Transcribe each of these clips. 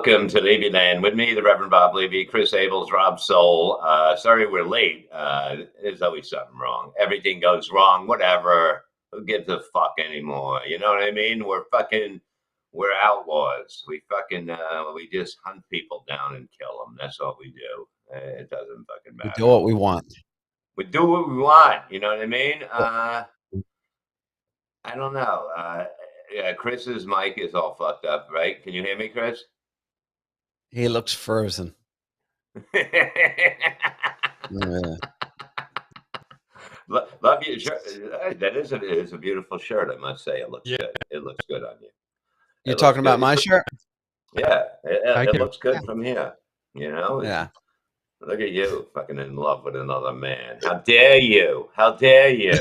welcome to Levyland with me, the Reverend Bob Levy, Chris Abels, Rob Soul. Sorry we're late. There's always something wrong. Everything goes wrong, whatever. Who gives a fuck anymore? You know what I mean? We're outlaws. We just hunt people down and kill them. That's all we do. It doesn't fucking matter. We do what we want. We do what we want. You know what I mean? I don't know. Yeah, Chris's mic is all fucked up, right? Can you hear me, Chris? He looks frozen. Yeah. Love your shirt. That is a beautiful shirt, I must say. It looks good. It looks good on you. You're talking about my shirt? Yeah, it looks good from here. You know? Yeah. Look at you, fucking in love with another man. How dare you? How dare you?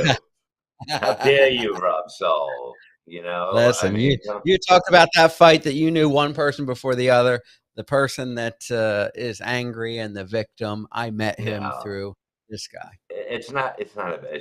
How dare you, Rob Soul? You know, listen, you talk about that fight that you knew one person before the other, the person that is angry and the victim. I met him through this guy. It's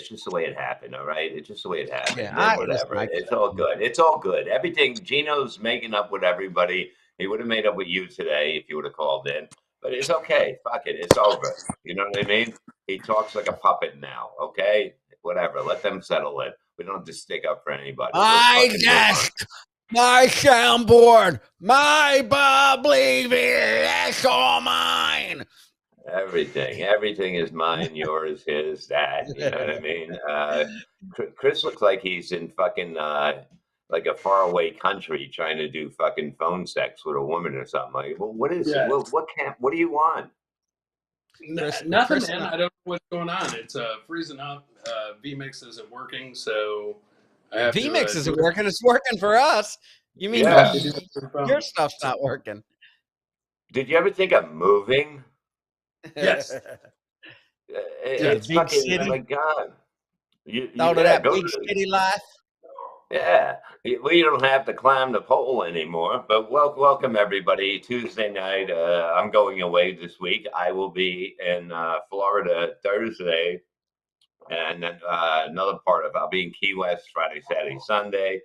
just the way it happened. All right. It's just the way it happened. Yeah, whatever. It's all good. It's all good. Everything. Gino's making up with everybody. He would have made up with you today if you would have called in, but it's okay. Fuck it. It's over. You know what I mean? He talks like a puppet now. Okay. Whatever. Let them settle it. We don't have to stick up for anybody. My desk, my soundboard, my Bob Levy, that's all mine. Everything is mine, yours, his, that. You know what I mean? Chris looks like he's in fucking like a faraway country trying to do fucking phone sex with a woman or something. Like, well, what is it? What do you want? Nothing, man. I don't know what's going on. It's freezing up. vMix isn't working, so I have vMix isn't working. It's working for us. You mean your stuff's not working? Did you ever think of moving? Yes. It's fucking city. Oh my God. Out of that big city life. Yeah, we don't have to climb the pole anymore. But welcome everybody. Tuesday night, I'm going away this week. I will be in Florida Thursday, and then I'll be in Key West Friday, Saturday, Sunday.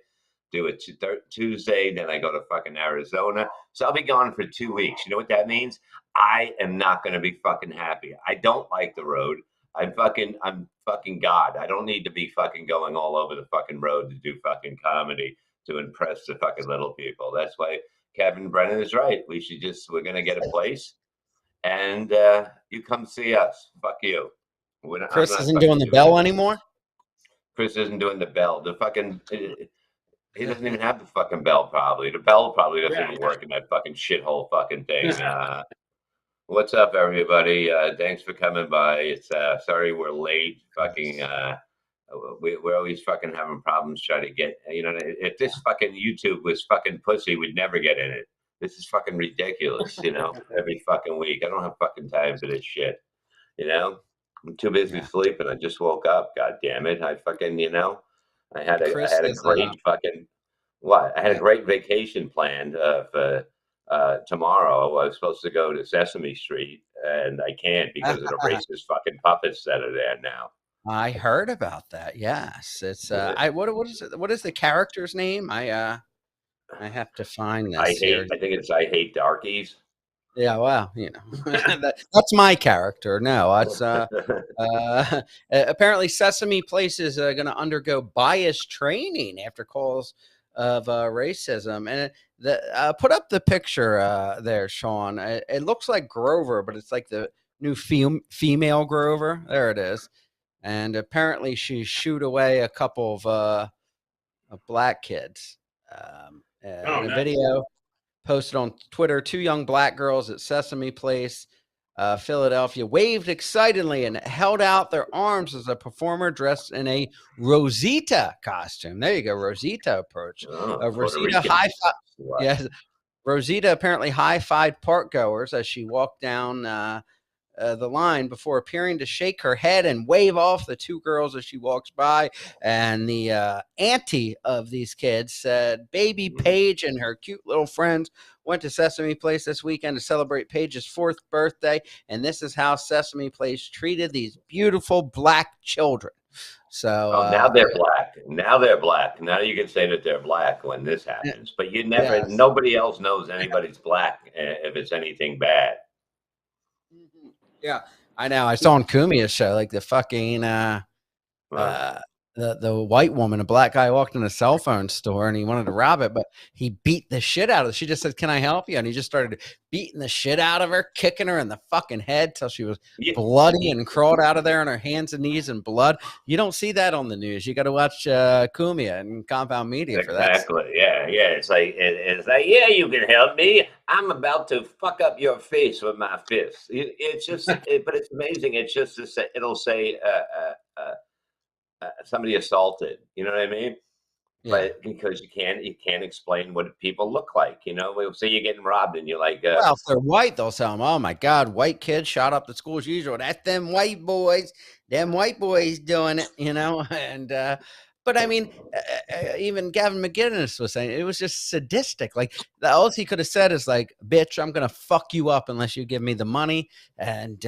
Do it Tuesday, then I go to fucking Arizona. So I'll be gone for 2 weeks. You know what that means? I am not going to be fucking happy. I don't like the road. I'm fucking God. I don't need to be fucking going all over the fucking road to do fucking comedy to impress the fucking little people. That's why Kevin Brennan is right. We're going to get a place and you come see us. Fuck you. Chris isn't doing the bell anymore? Chris isn't doing the bell. The fucking... He doesn't even have the fucking bell, probably. The bell probably doesn't even work in that fucking shithole fucking thing. What's up, everybody? Thanks for coming by. It's sorry we're late. Fucking, we're always fucking having problems trying to get. You know, if this fucking YouTube was fucking pussy, we'd never get in it. This is fucking ridiculous. You know, every fucking week. I don't have fucking time for this shit. You know, I'm too busy sleeping. I just woke up. God damn it! I fucking, you know. I had a great vacation planned for tomorrow. I was supposed to go to Sesame Street, and I can't because of the racist fucking puppets that are there now. I heard about that. Yes, it's what is it? What is the character's name? I have to find this. I think it's I hate darkies. Yeah, well, you know, that's my character. No, it's apparently Sesame Place is going to undergo bias training after calls of racism. And put up the picture there, Sean. It looks like Grover, but it's like the new female Grover. There it is. And apparently she shooed away a couple of black kids. In a video posted on Twitter, 2 young black girls at Sesame Place, Philadelphia, waved excitedly and held out their arms as a performer dressed in a Rosita costume. There you go, Rosita approach. Rosita apparently high-fived park-goers as she walked down the line before appearing to shake her head and wave off the 2 girls as she walks by. And the auntie of these kids said, baby Paige and her cute little friends went to Sesame Place this weekend to celebrate Paige's 4th birthday. And this is how Sesame Place treated these beautiful black children. So now they're black. Now they're black. Now you can say that they're black when this happens, but you never. Yes. Nobody else knows anybody's black if it's anything bad. Yeah, I know. I saw on Kumia's show like the fucking Wow. the white woman, a black guy walked in a cell phone store and he wanted to rob it, but he beat the shit out of her. She just said, "Can I help you?" And he just started beating the shit out of her, kicking her in the fucking head till she was bloody and crawled out of there on her hands and knees in blood. You don't see that on the news. You got to watch Kumia and Compound Media for that. Exactly. Yeah. It's like yeah, you can help me. I'm about to fuck up your face with my fist. It's just, but it's amazing. It's just it'll say. Somebody assaulted, you know what I mean? Yeah. But because you can't explain what people look like, you know. We'll say you're getting robbed, and you're like, well, if they're white, they'll tell them, "Oh my God, white kid shot up the school as usual. That's them white boys doing it," you know. And but I mean, even Gavin McGinnis was saying it was just sadistic. Like all he could have said is like, "Bitch, I'm gonna fuck you up unless you give me the money and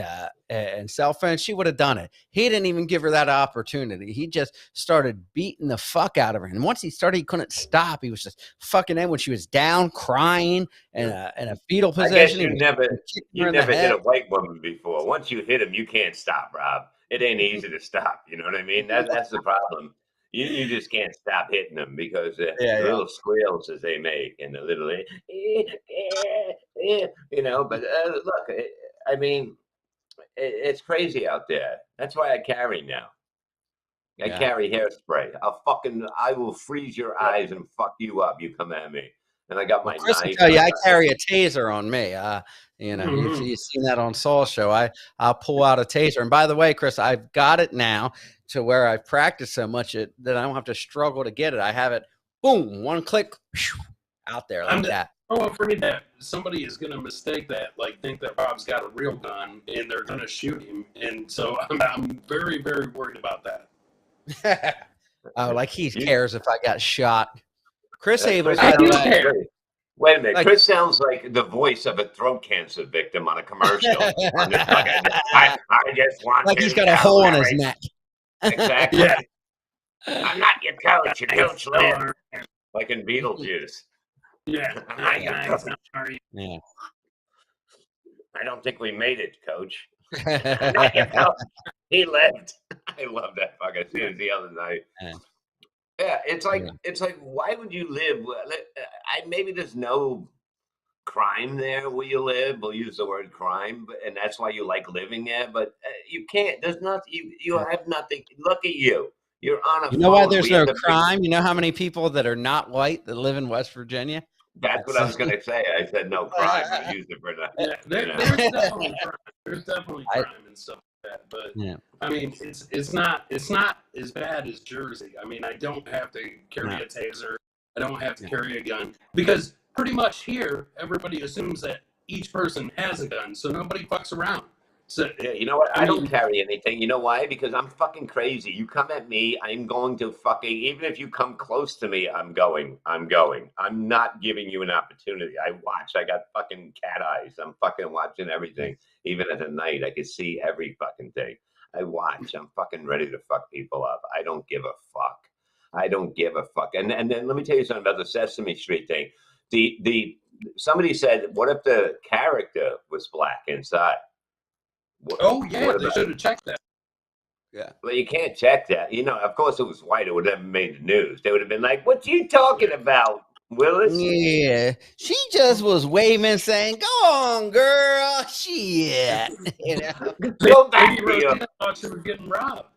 cell phone." She would have done it. He didn't even give her that opportunity. He just started beating the fuck out of her. And once he started, he couldn't stop. He was just fucking in when she was down, crying in a fetal position. I guess you never hit a white woman before. Once you hit him, you can't stop, Rob. It ain't easy to stop. You know what I mean? That's the problem. You just can't stop hitting them because the little squeals as they make and the little, you know. But look, I mean, it's crazy out there. That's why I carry now. I carry hairspray. I will freeze your eyes and fuck you up. You come at me. And I got my Chris knife. will tell you, I carry a taser on me. You know, you've seen that on Saul's show. I'll pull out a taser. And by the way, Chris, I've got it now to where I've practiced so much that I don't have to struggle to get it. I have it, boom, one click, out there like that. I'm afraid that somebody is going to mistake that, like think that Rob's got a real gun and they're going to shoot him. And so I'm very, very worried about that. Oh, like he cares if I got shot. Chris Abel. I do care. Wait a minute. Chris sounds like the voice of a throat cancer victim on a commercial. I just want like he's got a hole in his neck. Exactly. Yeah. I'm not your coach. Your coach lives. Like in Beetlejuice. Yeah. I'm not your coach. Sorry. Yeah. I don't think we made it, coach. I'm not your coach. He lived. I love that fucking scene the other night. Yeah, it's like, why would you live? Maybe there's no crime there where you live. We'll use the word crime, and that's why you like living there. But you can't. There's nothing. You have nothing. Look at you. You're on a. You know why there's no crime? You know how many people that are not white that live in West Virginia? That's what I was going to say. I said no crime. I used it for that. Yeah, there's definitely crime. There's definitely crime and stuff. But I mean, it's not as bad as Jersey. I mean, I don't have to carry a taser. I don't have to carry a gun because pretty much here everybody assumes that each person has a gun, so nobody fucks around. So yeah, you know what? I don't carry anything. You know why? Because I'm fucking crazy. You come at me, I'm going to fucking. Even if you come close to me, I'm going. I'm not giving you an opportunity. I watch. I got fucking cat eyes. I'm fucking watching everything. Even at the night, I can see every fucking thing. I watch. I'm fucking ready to fuck people up. I don't give a fuck. I don't give a fuck. And then let me tell you something about the Sesame Street thing. Somebody said, what if the character was black inside? They should have checked that. Yeah. Well, you can't check that. You know, of course, it was white. It would have never made the news. They would have been like, "What you talking about, Willis?" Yeah, she just was waving, saying, "Go on, girl." Shit. You know? Go back to your. Thought she was getting robbed.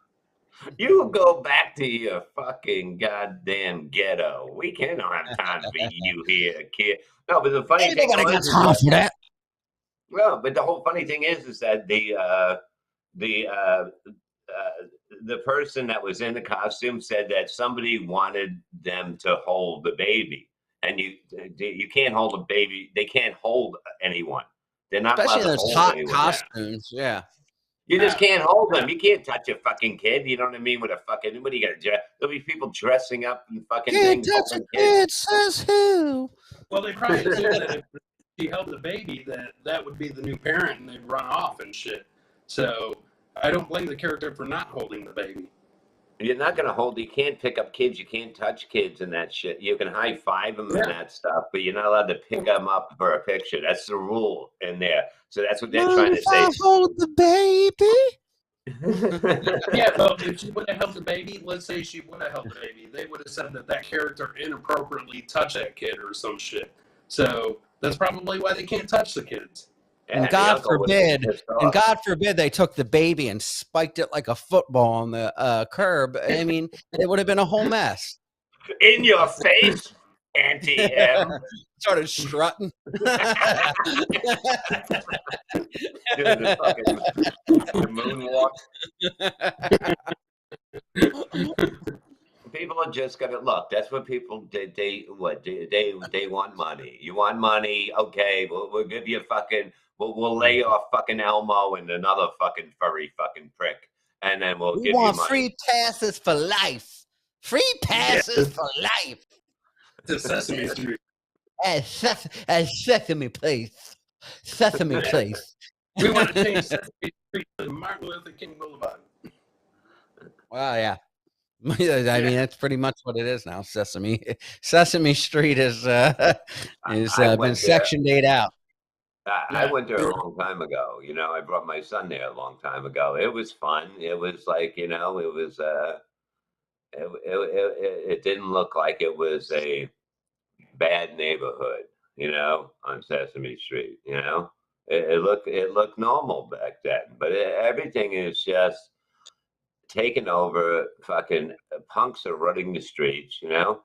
You go back to your fucking goddamn ghetto. We can't have time for you here, kid. No, but the funny thing is that. Well, but the whole funny thing is that the person that was in the costume said that somebody wanted them to hold the baby, and you can't hold a baby. They can't hold anyone. They're not especially allowed to those hold hot anyone. costumes. Yeah, you just can't hold them. You can't touch a fucking kid. You know what I mean? With a fucking what are you gonna do? There'll be people dressing up and fucking can't things. touch a kid. Says who? Well, they probably assumed that if she held the baby, that would be the new parent, and they'd run off and shit. So I don't blame the character for not holding the baby. You're not gonna hold. You can't pick up kids. You can't touch kids and that shit. You can high five them and that stuff, but you're not allowed to pick them up for a picture. That's the rule in there. So that's what they're trying to say. Hold the baby. Yeah, well, if she would have held the baby, let's say she would have held the baby, they would have said that character inappropriately touched that kid or some shit. So that's probably why they can't touch the kids. And God forbid, they took the baby and spiked it like a football on the curb. I mean, it would have been a whole mess. In your face, Auntie M. Started strutting. Doing the moonwalk. People are just gonna look. That's what people they want money. You want money? Okay, we'll give you fucking. We'll lay off fucking Elmo and another fucking furry fucking prick, and then we'll give you money. Free passes for life. Free passes for life. To Sesame Street. Sesame Place. Sesame Place. We want to change Sesame Street to Martin Luther King Boulevard. Well, yeah. I mean, that's pretty much what it is now. Sesame Street is been Section 8 out. I went there a long time ago. You know, I brought my son there a long time ago. It was fun. It was like, you know, it was it didn't look like it was a bad neighborhood, you know, on Sesame Street. You know, it looked normal back then, but everything is just taken over. Fucking punks are running the streets. You know,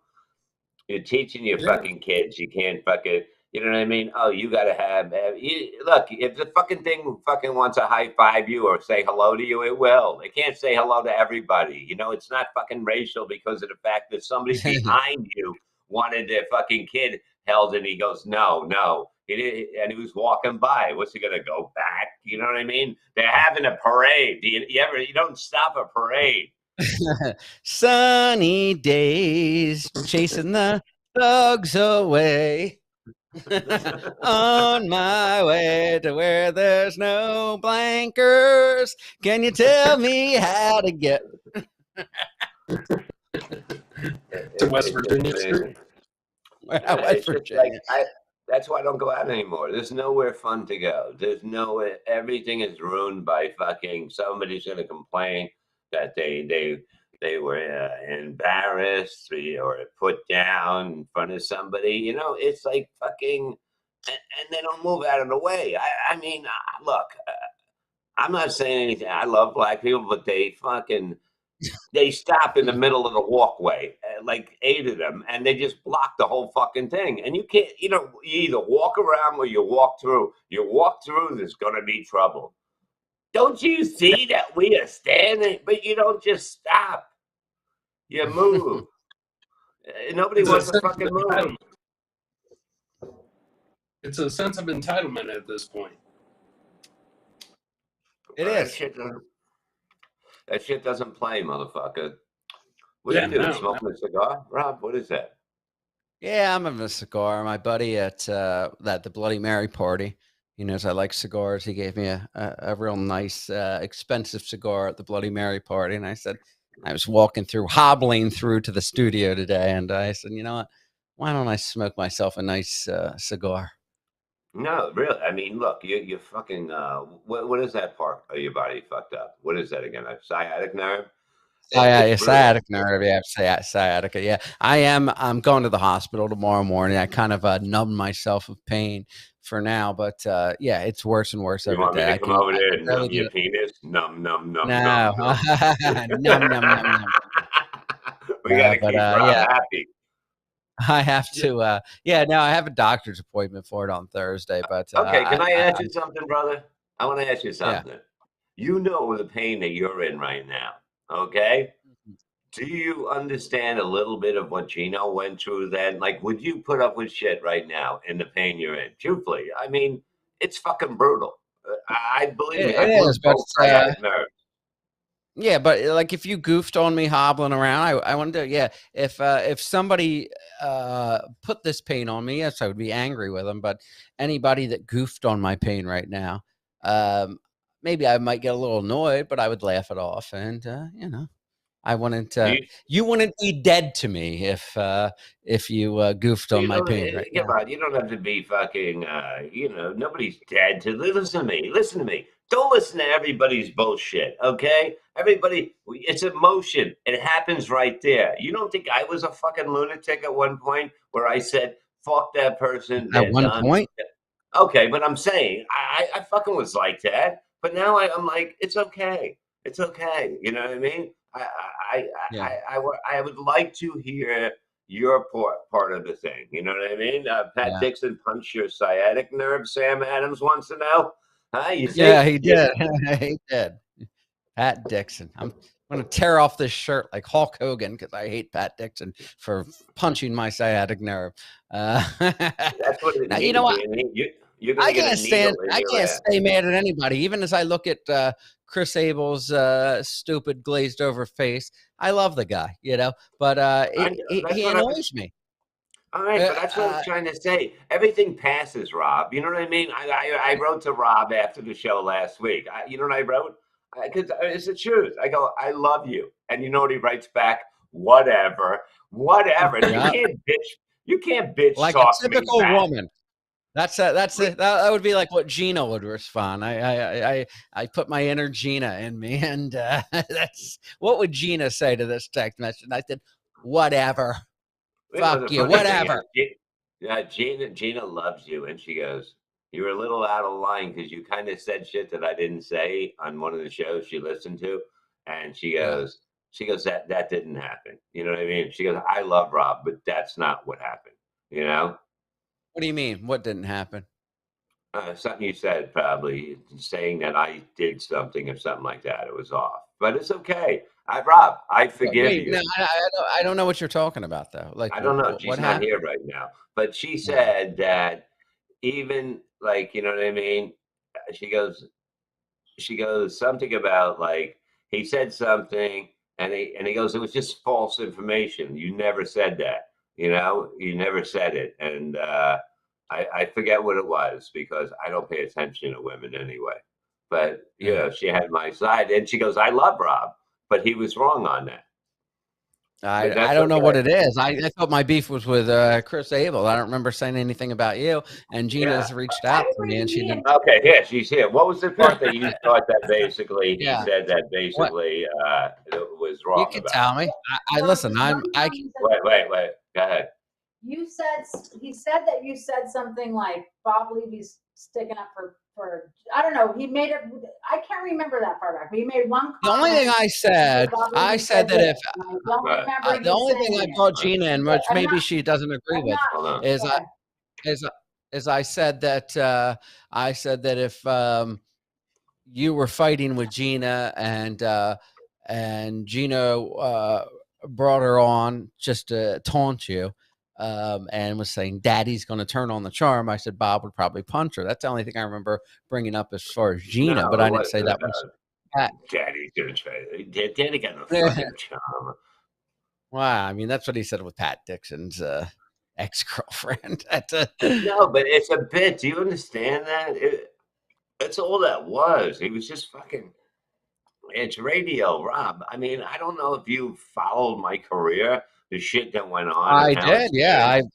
you're teaching your fucking kids you can't fucking. You know what I mean? Oh, you got to have look, if the fucking thing fucking wants to high five you or say hello to you, it will. It can't say hello to everybody. You know, it's not fucking racial because of the fact that somebody behind you wanted their fucking kid held and he goes, no. And he was walking by. What's he going to go back? You know what I mean? They're having a parade. You don't stop a parade. Sunny days chasing the thugs away. On my way to where there's no blankers. Can you tell me how to get to West Virginia? West Virginia. That's why I don't go out anymore. There's nowhere fun to go. There's nowhere. Everything is ruined by fucking somebody's going to complain that they were embarrassed or put down in front of somebody. You know, it's like fucking, and they don't move out of the way. I mean, look, I'm not saying anything. I love black people, but they stop in the middle of the walkway, like 8 of them, and they just block the whole fucking thing. And you can't, you know, you either walk around or you walk through. You walk through, there's going to be trouble. Don't you see that we are standing? But you don't just stop. You move. Nobody wants to fucking move. It's a sense of entitlement at this point. It is. That shit doesn't play, motherfucker. What do you do? Smoking a cigar? Rob, what is that? Yeah, I'm having a cigar. My buddy at the Bloody Mary party, he knows I like cigars. He gave me a real nice, expensive cigar at the Bloody Mary party. And I said, I was hobbling through to the studio today. And I said, you know what? Why don't I smoke myself a nice cigar? No, really. I mean, look, you fucking, what is that part of your body fucked up? What is that again? A sciatic nerve? Sciatic nerve. Yeah, sciatica. Yeah, I'm going to the hospital tomorrow morning. I kind of numb myself of pain for now, but yeah, it's worse and worse every day. You want me to come over there and numb your penis? Numb. No. Numb. We got to keep Rob happy. I have to, I have a doctor's appointment for it on Thursday, but okay. Can I ask you something, brother? I want to ask you something. Yeah. You know the pain that you're in right now, okay? Do you understand a little bit of what Gino went through then? Like, would you put up with shit right now in the pain you're in? Truthfully, I mean, it's fucking brutal. I believe me. It is, but yeah, but like if you goofed on me hobbling around, I wonder, if somebody put this pain on me, yes, I would be angry with them. But anybody that goofed on my pain right now, maybe I might get a little annoyed, but I would laugh it off. And, you know, I wouldn't. You, You wouldn't be dead to me if you goofed on my pain right come now. on, you don't have to be fucking. Nobody's dead to listen to me. Listen to me. Don't listen to everybody's bullshit. Okay, everybody. It's emotion. It happens right there. You don't think I was a fucking lunatic at one point where I said, "Fuck that person, At they're one done." point, Okay, but I'm saying I fucking was like that. But now I'm like, it's okay. It's okay. You know what I mean? I yeah, I would like to hear your part of the thing. You know what I mean? Pat yeah, Dixon punched your sciatic nerve. Sam Adams wants to know. Huh? You see? yeah. He did. He did. Pat Dixon. I'm going to tear off this shirt like Hulk Hogan because I hate Pat Dixon for punching my sciatic nerve. That's what it Now you means. know what? You're gonna get a needle in I your can't ass. stay mad at anybody, even as I look at Chris Abel's stupid glazed over face. I love the guy, but I know, that's he what I was. annoys me. All right, but that's what I was trying to say. Everything passes, Rob. You know what I mean? I wrote to Rob after the show last week. You know what I wrote? Because it's the truth. I go, I love you, and you know what he writes back? Whatever, whatever. And Yeah, you can't bitch like a talk me typical back. woman. That would be like what Gina would respond. I put my inner Gina in me, and that's what would Gina say to this text message? I said, whatever, You know, the fuck you, funny thing whatever. is, Gina loves you, and she goes, "You were a little out of line because you kind of said shit that I didn't say on one of the shows she listened to," and Yeah. she goes that didn't happen. You know what I mean? She goes, "I love Rob, but that's not what happened." You know, What do you mean? What didn't happen? something you said probably saying that I did something or something like that. It was off, but it's okay. Rob, I forgive Wait, you. no, I don't know what you're talking about though. Like, I don't know. what She's not happened? here right now, but she Yeah. said that even like, you know what I mean? She goes, something about like he said something and he goes, it was just false information. You never said that. You never said it. And I forget what it was because I don't pay attention to women anyway. But Yeah. she had my side and she goes, I love Rob, but he was wrong on that. But I that's don't know what okay. it is. I thought my beef was with Chris Abel. I don't remember saying anything about you. And Yeah. Gina's reached out to me, and she didn't. Okay, here, she's here. What was the part that you thought that basically he Yeah. said that What basically it was you wrong can about? tell me. I listen. I Wait. Go ahead. You said he said that you said something like Bob Levy's sticking up for I don't know. He made it. I can't remember that part back. But he made one. the only thing I said, I said that if I don't remember the only thing I brought Gina in, which I'm maybe not- she doesn't agree I'm with, not- Hold on. is I said that if you were fighting with Gina and Gina brought her on just to taunt you and was saying daddy's going to turn on the charm, I said Bob would probably punch her. That's the only thing I remember bringing up as far as Gina, No, but it I didn't say wasn't that was Pat. Daddy's gonna try. Daddy got no fucking charm. Wow, I mean that's what he said with Pat Dixon's ex-girlfriend. No, but it's a bit. Do you understand that? That's all that was. He was just fucking. It's radio, Rob. I mean, I don't know if you followed my career, the shit that went on, I and how did, it's yeah. changed.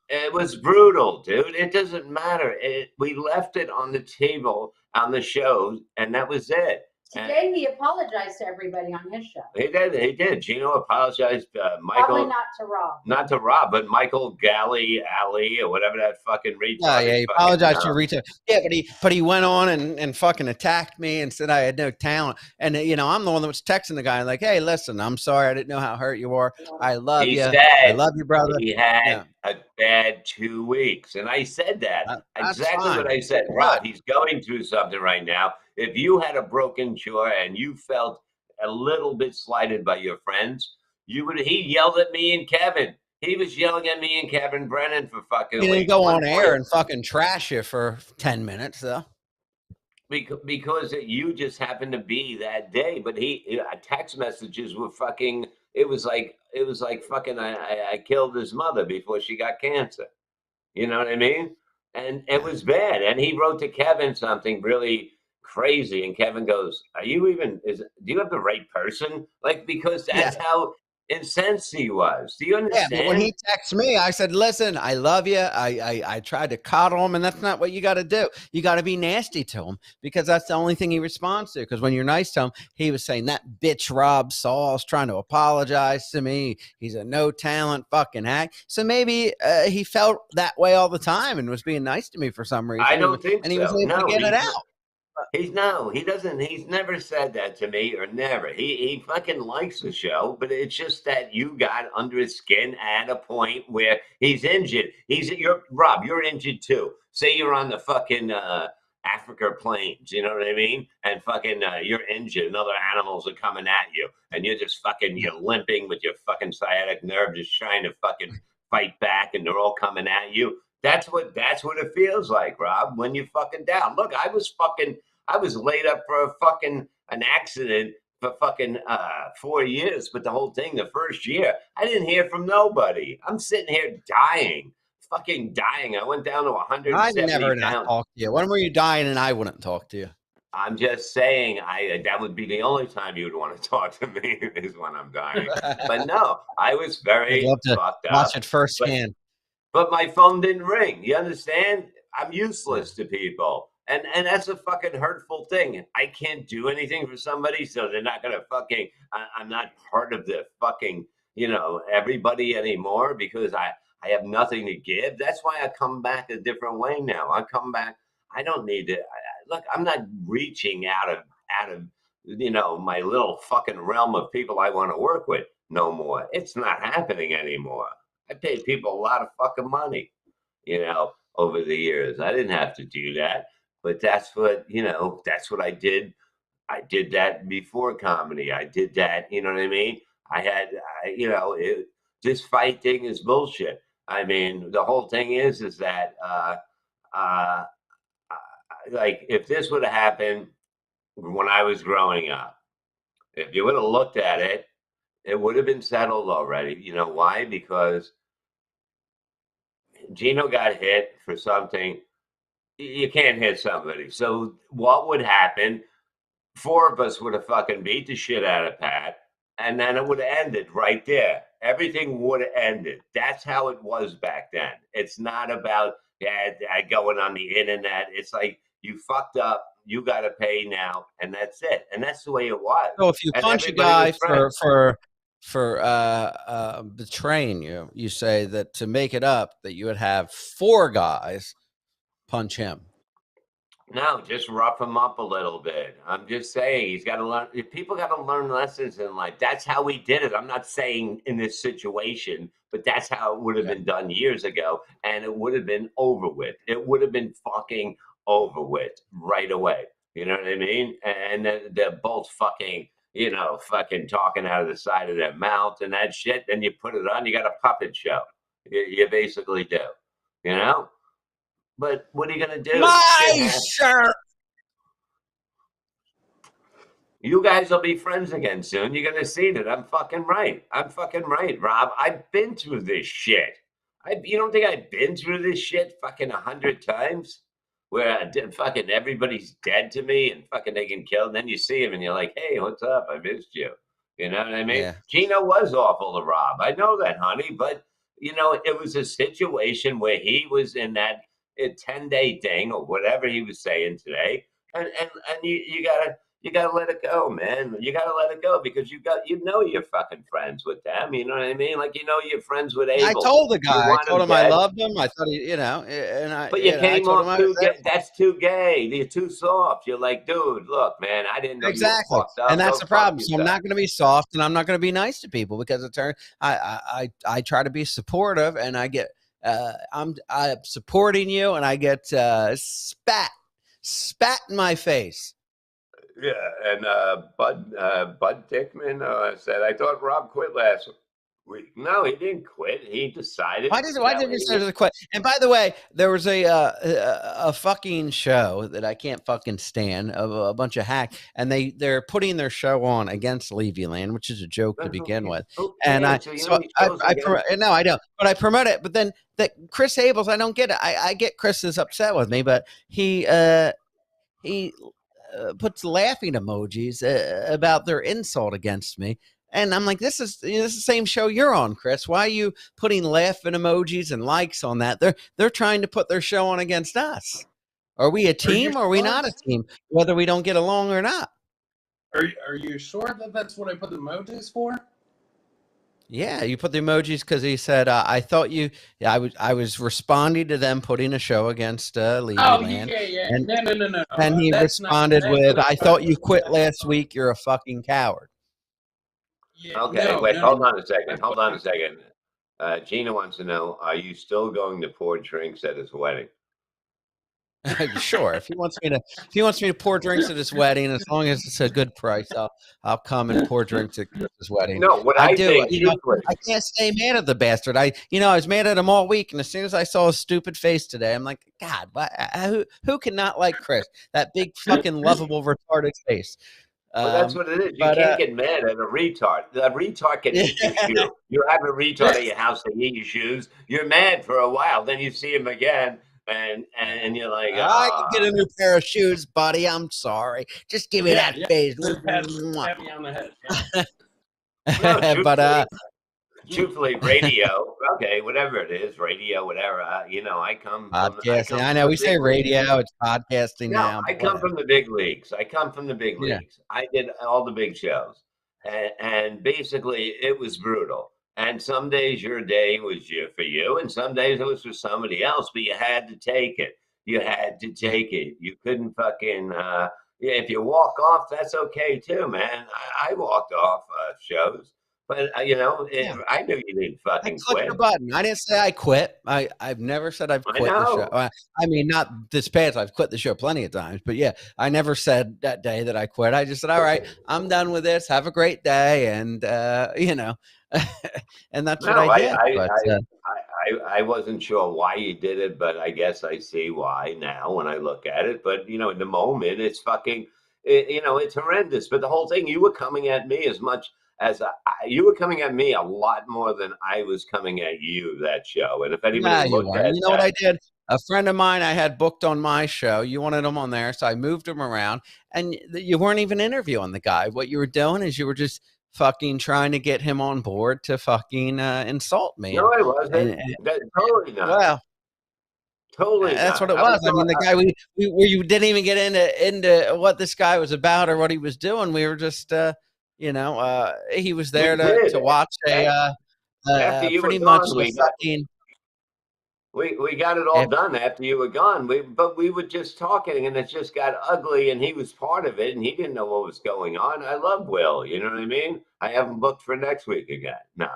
It was brutal, dude. It doesn't matter. We left it on the table on the show, and that was it. Today he apologized to everybody on his show. He did. Gino apologized. Probably Michael, not to Rob. not to Rob, but Michael Galley, Ali, or whatever that fucking retard. Yeah, he apologized to Rita. Yeah, but he went on and fucking attacked me and said I had no talent. And I'm the one that was texting the guy like, "Hey, listen, I'm sorry, I didn't know how hurt you were. I love you. I love you, brother." He had a bad 2 weeks, and I said that exactly what I said. Rob, he's going through something right now. If you had a broken jaw and you felt a little bit slighted by your friends, he yelled at me and Kevin. He was yelling at me and Kevin Brennan for fucking. He didn't go on air and fucking trash you for 10 minutes, though. Because you just happened to be that day, but text messages were fucking. It was like fucking. I killed his mother before she got cancer. You know what I mean? And it was bad. And he wrote to Kevin something really crazy. And Kevin goes, "Are you even? Do you have the right person?" Like, because that's how incensed he was. Do you understand? Yeah, but when he texted me, I said, "Listen, I love you. I tried to coddle him, and that's not what you got to do. You got to be nasty to him because that's the only thing he responds to. Because when you're nice to him, he was saying that bitch Rob Saul's trying to apologize to me. He's a no talent fucking hack. So maybe he felt that way all the time and was being nice to me for some reason. I don't think and he so. was able to get it out. He doesn't. He's never said that to me, or never. He fucking likes the show, but it's just that you got under his skin at a point where he's injured. Rob, you're injured too. Say you're on the fucking Africa plains, you know what I mean? And fucking you're injured, and other animals are coming at you, and you're just fucking you're limping with your fucking sciatic nerve, just trying to fucking fight back, and they're all coming at you. That's what it feels like, Rob, when you're fucking down. Look, I was laid up for an accident for fucking 4 years, but the whole thing, the first year, I didn't hear from nobody. I'm sitting here dying, fucking dying. I went down to 170 I'd never pounds. not talk to you. When were you dying and I wouldn't talk to you? I'm just saying, that would be the only time you would want to talk to me is when I'm dying. But no, I was very I'd love to fucked up. watch it firsthand. But my phone didn't ring. You understand? I'm useless to people. And that's a fucking hurtful thing. I can't do anything for somebody, so they're not gonna fucking. I'm not part of the fucking, everybody anymore because I have nothing to give. That's why I come back a different way now. I come back. I don't need to. Look, I'm not reaching out of my little fucking realm of people I want to work with no more. It's not happening anymore. I paid people a lot of fucking money, over the years. I didn't have to do that, but that's what I did. I did that before comedy. I did that, you know what I mean? This fight thing is bullshit. I mean, the whole thing is that, like, if this would have happened when I was growing up, if you would have looked at it, it would have been settled already. You know why? Because Gino got hit for something. You can't hit somebody. So what would happen? 4 of us would have fucking beat the shit out of Pat, and then it would have ended right there. Everything would have ended. That's how it was back then. It's not about going on the internet. It's like, you fucked up. You got to pay now, and that's it. And that's the way it was. So if you punch a guy for betraying you, you say that to make it up, that you would have 4 guys punch him. No, just rough him up a little bit. I'm just saying he's got to learn. People got to learn lessons in life. That's how we did it. I'm not saying in this situation, but that's how it would have been done years ago, and it would have been over with. It would have been fucking over with right away. You know what I mean? And then they're both fucking, fucking talking out of the side of their mouth and that shit. Then you put it on, you got a puppet show. You basically do, But what are you going to do? My shirt. You guys will be friends again soon. You're going to see that I'm fucking right. I'm fucking right, Rob. I've been through this shit. You don't think I've been through this shit fucking 100 times? Where fucking everybody's dead to me and fucking they get killed. And then you see him and you're like, hey, what's up? I missed you. You know what I mean? Yeah. Gino was awful to Rob. I know that, honey. But, it was a situation where he was in that 10-day thing or whatever he was saying today. And you gotta let it go, man. You gotta let it go because you're fucking friends with them. You know what I mean? Like, you're friends with Abel. I told the guy. I told him I loved him. I thought he, and I. But you came off too gay. That's too gay. You're too soft. You're like, dude, look, man, I didn't know exactly. You were fucked up. And that's the problem. So I'm not going to be soft, and I'm not going to be nice to people because I try to be supportive, and I get I'm supporting you, and I get spat in my face. Yeah, and Bud Dickman said, I thought Rob quit last week. No, he didn't quit. He decided. Why did he say to quit? And by the way, there was a fucking show that I can't fucking stand of a bunch of hack, and they're putting their show on against Levyland, which is a joke to begin with. And I don't, but I promote it. But then that Chris Abels, I don't get it. I get Chris is upset with me, but he puts laughing emojis about their insult against me. And I'm like, this is the same show you're on, Chris. Why are you putting laughing emojis and likes on that? They're trying to put their show on against us. Are we a team or are we not a team, whether we don't get along or not? Are you sure that that's what I put the emojis for? Yeah, you put the emojis because he said, I thought you, I was responding to them putting a show against Levyland. Oh, yeah. And, No. and he responded with, I thought you quit last week. You're a fucking coward. Yeah, Okay, wait, hold on a second. Hold on a second. Gina wants to know, are you still going to pour drinks at his wedding? Sure. If he wants me to pour drinks at his wedding, as long as it's a good price, I'll come and pour drinks at his wedding. No, what I I do. think, You know, I can't stay mad at the bastard. I was mad at him all week, and as soon as I saw his stupid face today, I'm like, God, who cannot like Chris? That big fucking lovable retarded face. well, that's what it is. You can't get mad at a retard. The retard can eat your shoe. You have a retard at your house that eat your shoes. You're mad for a while. Then you see him again, and you're like, I can get a new pair of shoes, buddy. I'm sorry. Just give me that face. Pat me on the head. No, But truthfully, radio, okay, whatever it is, radio, whatever. I come from. Podcasting. I know we say radio. It's podcasting No, now. I come from the big leagues. I come from the big Yeah. leagues. I did all the big shows, and basically it was brutal. And some days your day was for you, and some days it was for somebody else. But you had to take it. You had to take it. You couldn't fucking. If you walk off, that's okay too, man. I walked off shows. But I knew you didn't fucking click quit. the button. I didn't say I quit. I've never said I've quit the show. I mean, not this past. I've quit the show plenty of times, but yeah, I never said that day that I quit. I just said, all right, I'm done with this. Have a great day, and and that's what I did. I wasn't sure why you did it, but I guess I see why now when I look at it. But in the moment, it's fucking, it's horrendous. But the whole thing, you were coming at me as much as you were coming at me a lot more than I was coming at you that show. And if anybody looked at, what I did? A friend of mine I had booked on my show. You wanted him on there, so I moved him around, and you weren't even interviewing the guy. What you were doing is you were just fucking trying to get him on board to fucking insult me. No, I wasn't. Totally not. Well, totally. That's what it was. I mean, the guy we didn't even get into what this guy was about or what he was doing. We were just, he was there to watch pretty much we got it all done after you were gone. But we were just talking, and it just got ugly. And he was part of it, and he didn't know what was going on. I love Will. You know what I mean? I have him booked for next week again. No,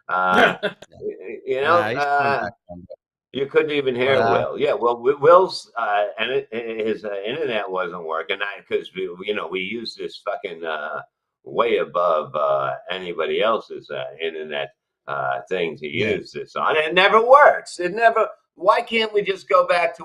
I'm kidding. You couldn't even hear Will. Yeah, well, Will's and his internet wasn't working because we use this fucking way above anybody else's internet thing to use this on. It never works. Why can't we just go back to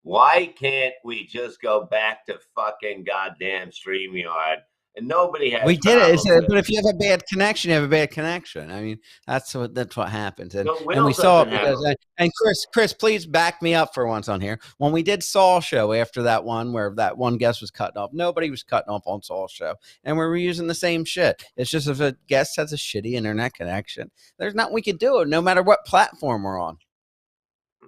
why can't we just go back to fucking goddamn StreamYard? And nobody has. We did it, but if you have a bad connection, you have a bad connection. I mean, that's what happens. And we saw it because. And Chris, please back me up for once on here. When we did Saul show after that one where that one guest was cutting off, nobody was cutting off on Saul show, and we were using the same shit. It's just if a guest has a shitty internet connection, there's nothing we can do, no matter what platform we're on.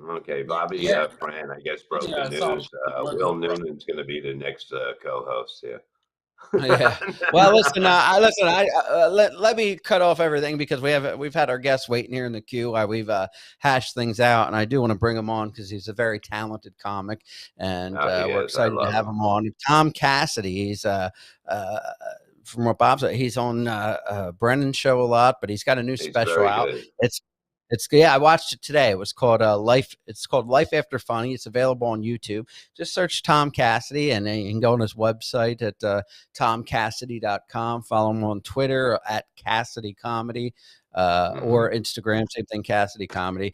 Okay, Bobby Fran, I guess broke the news. Will Noonan's going to be the next co-host here. Yeah. Well, listen. Let me cut off everything because we've had our guests waiting here in the queue while we've hashed things out, and I do want to bring him on because he's a very talented comic, and we're excited to have him on. Tom Cassidy, he's from what Bob said, he's on Brennan's show a lot, but he's got a new special out. I watched it today. It was called Life. It's called Life After Funny. It's available on YouTube. Just search Tom Cassidy, and you can go on his website at tomcassidy.com. Follow him on Twitter at Cassidy Comedy or Instagram, same thing, Cassidy Comedy.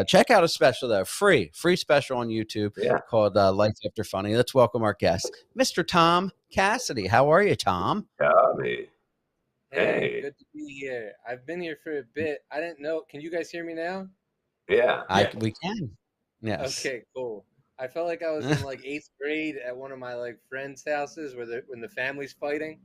Check out a special though, free special on YouTube called Life After Funny. Let's welcome our guest, Mr. Tom Cassidy. How are you, Tom? Tommy. Hey, good to be here. I've been here for a bit. I didn't know. Can you guys hear me now? Yeah. We can. Yes. Okay, cool. I felt like I was in like 8th grade at one of my like friends' houses when the family's fighting.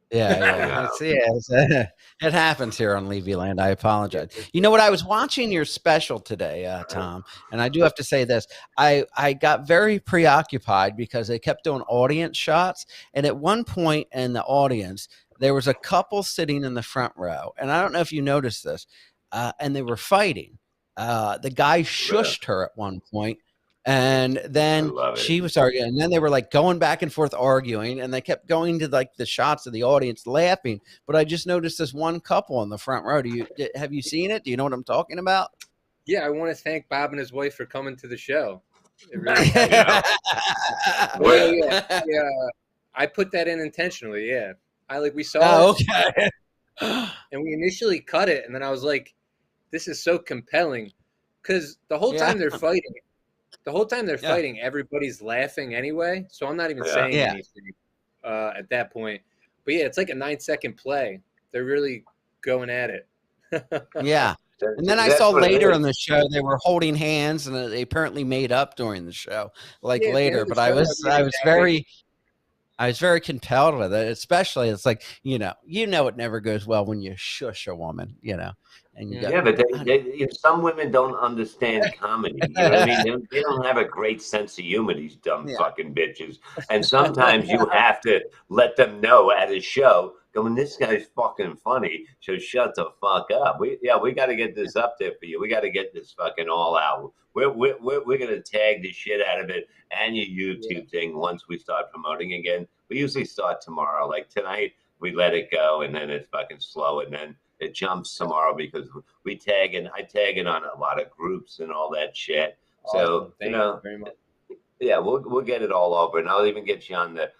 Yeah. It happens here on Levyland. I apologize. You know what? I was watching your special today, Tom, and I do have to say this. I got very preoccupied because they kept doing audience shots, and at one point in the audience, there was a couple sitting in the front row, and I don't know if you noticed this, and they were fighting. The guy shushed her at one point, and then she was arguing, and then they were like going back and forth arguing, and they kept going to like the shots of the audience laughing. But I just noticed this one couple in the front row. Have you seen it? Do you know what I'm talking about? Yeah, I want to thank Bob and his wife for coming to the show. It really I put that in intentionally. Yeah, we saw it. Okay. And we initially cut it, and then I was like, "This is so compelling," because the whole time they're fighting. The whole time they're fighting, everybody's laughing anyway. So I'm not even saying anything at that point. But yeah, it's like a 9-second play. They're really going at it. Yeah. And then I saw later in the show they were holding hands, and they apparently made up during the show, later. But I was very compelled with it, especially it's like, it never goes well when you shush a woman, and you got, but some women don't understand comedy. You know what I mean? They don't have a great sense of humor, these dumb fucking bitches. And sometimes you have to let them know at a show, going, this guy's fucking funny, so shut the fuck up. We got to get this up there for you. We got to get this fucking all out. We're gonna tag the shit out of it and your YouTube thing once we start promoting again. We usually start tomorrow. Like tonight, we let it go, and then it's fucking slow, and then it jumps tomorrow because I tag it on a lot of groups and all that shit. Awesome. So Thank you very much. Yeah, we'll get it all over, and I'll even get you on the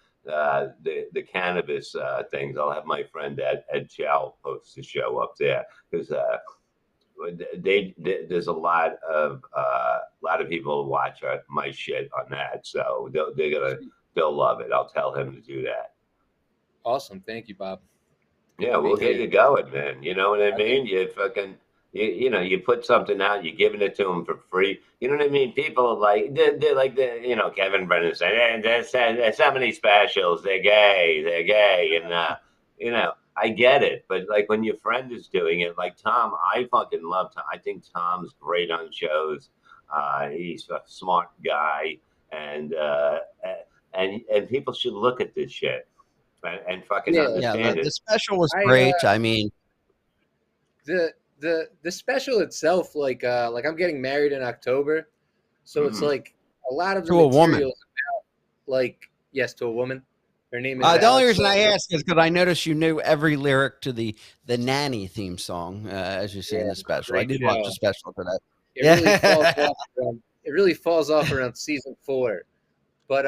cannabis things. I'll have my friend Ed Chow post the show up there because there's a lot of people who watch my shit on that, so they'll love it. I'll tell him to do that. Awesome, thank you, Bob. Yeah, we'll get you going, man. You know what I mean? You fucking, you put something out, you're giving it to them for free. You know what I mean? People are like, they're like, Kevin Brennan said, there's so many specials. They're gay. And, I get it. But like when your friend is doing it, like Tom, I fucking love Tom. I think Tom's great on shows. He's a smart guy. And people should look at this shit. And fucking understand it. The special was great. I mean, the special itself, like I'm getting married in October, so it's like a lot of the to a woman. Yes, to a woman. Her name is. The only reason I ask is because I noticed you knew every lyric to the Nanny theme song, as you see in the special. I did watch the special for that. It really falls off around season 4, but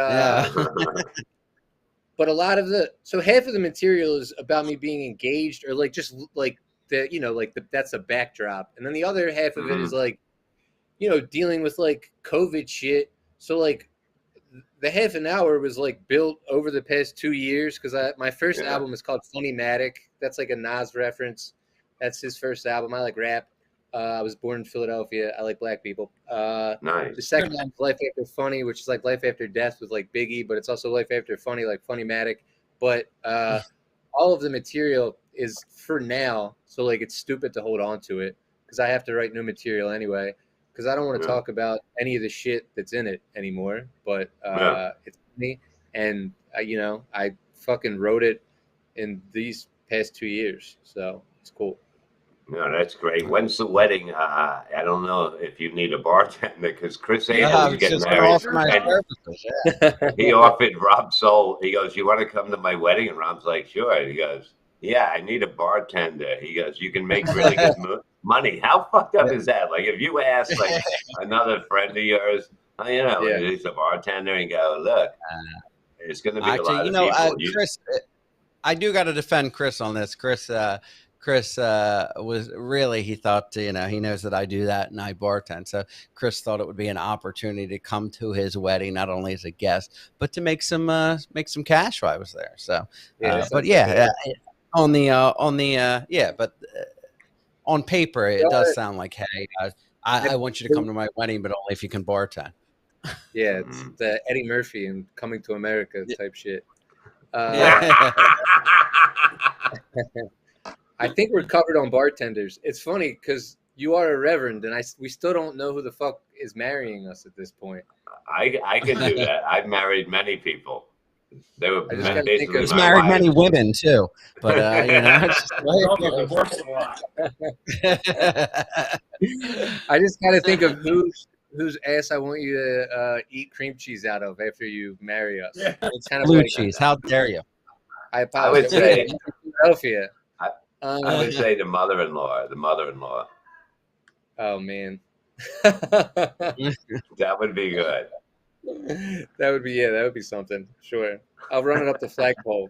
But a lot of half of the material is about me being engaged, or that's a backdrop. And then the other half of it is dealing with COVID shit. So the half an hour was built over the past 2 years. Cause my first album is called Funny-matic. That's like a Nas reference. That's his first album. I like rap. I was born in Philadelphia. I like black people. Nice. The second one is Life After Funny, which is like Life After Death with Biggie, but it's also Life After Funny, like Funny-matic. But all of the material is for now, so it's stupid to hold on to it because I have to write new material anyway. Because I don't want to talk about any of the shit that's in it anymore. But it's me, and I fucking wrote it in these past 2 years, so it's cool. No, that's great. When's the wedding? I don't know if you need a bartender because Chris Angel is getting married. He offered Rob Soul. He goes, "You want to come to my wedding?" And Rob's like, "Sure." He goes, "Yeah, I need a bartender." He goes, "You can make really good money." How fucked up is that? If you ask another friend of yours, he's a bartender, and go, "Look, it's going to be a lot of people." Chris, I do got to defend Chris on this. Chris was really, he thought, he knows that I do that and I bartend. So Chris thought it would be an opportunity to come to his wedding, not only as a guest, but to make some cash while I was there. So, on paper, it does sound like, hey, I want you to come to my wedding, but only if you can bartend. Yeah, it's the Eddie Murphy and Coming to America type shit. Yeah. I think we're covered on bartenders. It's funny because you are a reverend, and we still don't know who the fuck is marrying us at this point. I can do that. I've married many people. They were I just gotta think basically of- He's my married wives. many women too, but it's just He's also divorced a lot. I just gotta think of whose ass I want you to eat cream cheese out of after you marry us. Yeah. It's kind of blue like cheese. How dare you? I I would apologize. say Philadelphia. I would say the mother-in-law. The mother-in-law. Oh man. That would be good. That would be something. Sure. I'll run it up the flagpole.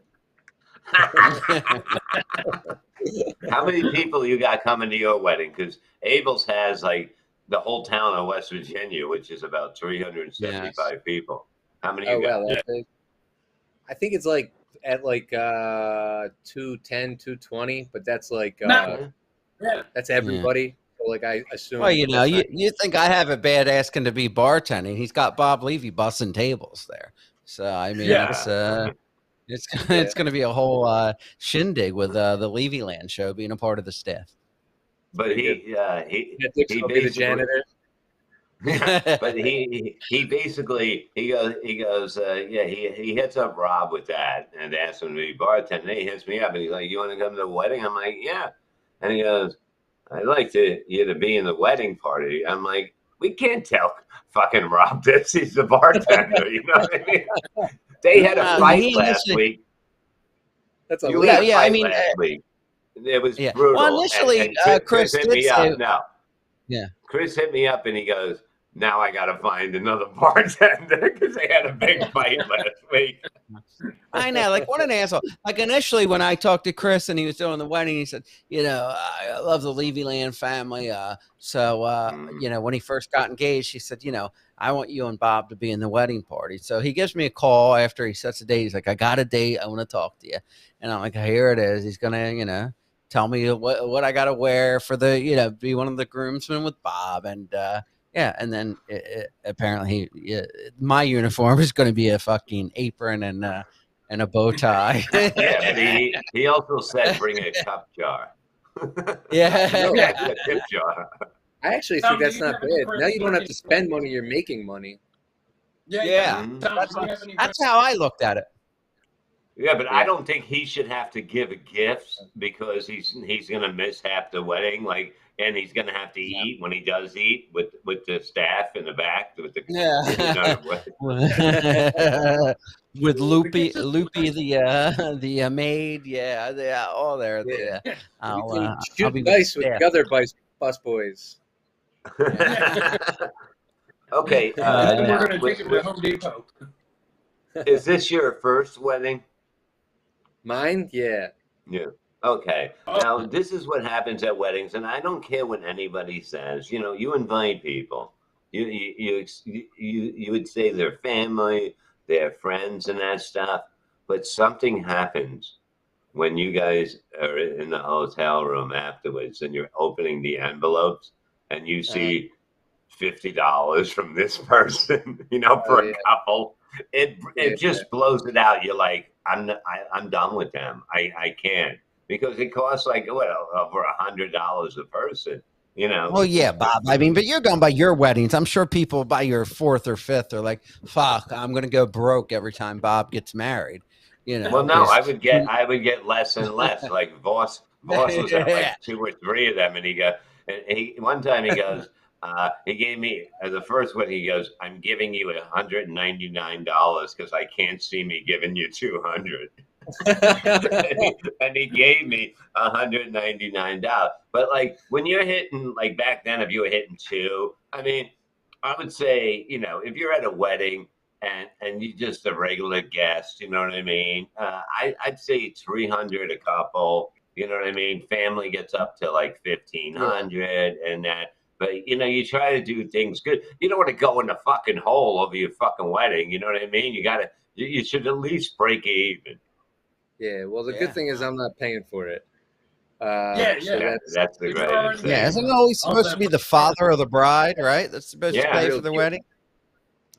How many people you got coming to your wedding? Because Abel's has like the whole town of West Virginia, which is about 375 people. How many Oh you got? wow, that's big. I think it's like at like 210, 220, but that's like Yeah. that's everybody. So like I assume. Well, you know, that's you think I have a bad asking to be bartending? He's got Bob Levy bussing tables there, so I mean, Yeah. it's going to be a whole shindig with the Levyland show being a part of the staff. But he Dick's will be the basically janitor. but he basically he goes yeah, he hits up Rob with that and asks him to be bartender. He hits me up and he's like, "You want to come to the wedding?" I'm like, "Yeah," and he goes, "I'd like you to be in the wedding party." I'm like, "We can't tell fucking Rob this. He's the bartender." You know what I mean? They had a fight last week. That's a You had a yeah, I fight mean, last week. It was yeah. brutal. Well, initially, and Chris hit did me say, up. No. Yeah. Chris hit me up and he goes, "Now I got to find another bartender," because they had a big fight last week. I know, like what an asshole. Like initially when I talked to Chris and he was doing the wedding, he said, you know, I love the Levyland family. So you know, when he first got engaged, he said, you know, I want you and Bob to be in the wedding party. So he gives me a call after he sets a date. He's like, I got a date. I want to talk to you. And I'm like, here it is. He's going to, you know, tell me what I got to wear for the, you know, be one of the groomsmen with Bob. And, yeah, and then apparently my uniform is going to be a fucking apron and a bow tie. Yeah, but he also said bring a cup jar. Yeah. A tip jar. I actually Tom, think that's do you not have any bad. Now you don't have to Christmas spend money; you're making money. Yeah. Mhm. Tom, do you have any That's how I looked at it. Yeah, but I don't think he should have to give gifts because he's going to miss half the wedding, like, and he's going to have to eat when he does eat with the staff in the back with the with Loopy the maid, yeah, all there. Yeah. I'll Shoot be dice with staff. the other bus boys. Okay, And now, we're going to take it to Home Depot. is this your first wedding? Mine, yeah. Yeah. Okay. Oh. Now, this is what happens at weddings, and I don't care what anybody says. You know, you invite people. You would say their family, their friends, and that stuff. But something happens when you guys are in the hotel room afterwards, and you're opening the envelopes, and you see $50 from this person. You know, for a couple. It just blows it out. You're like, I'm done with them. I can't, because it costs like over $100 a person. You know. Well, yeah, Bob. I mean, but you're going by your weddings. I'm sure people by your fourth or fifth are like, "Fuck, I'm going to go broke every time Bob gets married." You know. Well, no, I would get less and less. Like Voss was at like 2 or 3 of them, and one time he goes. He gave me the first one. He goes, "I'm giving you $199 because I can't see me giving you $200." and he gave me $199. But like when you're hitting, like back then, if you were hitting 2, I mean, I would say, you know, if you're at a wedding and you just a regular guest, you know what I mean? I'd say 300 a couple. You know what I mean? Family gets up to like 1,500 and that. But, you know, you try to do things good. You don't want to go in the fucking hole over your fucking wedding. You know what I mean? You should at least break even. Yeah, well, the good thing is I'm not paying for it. So that's the greatest thing. Yeah, isn't it always supposed to be the father of the bride, right? That's supposed to pay for the wedding.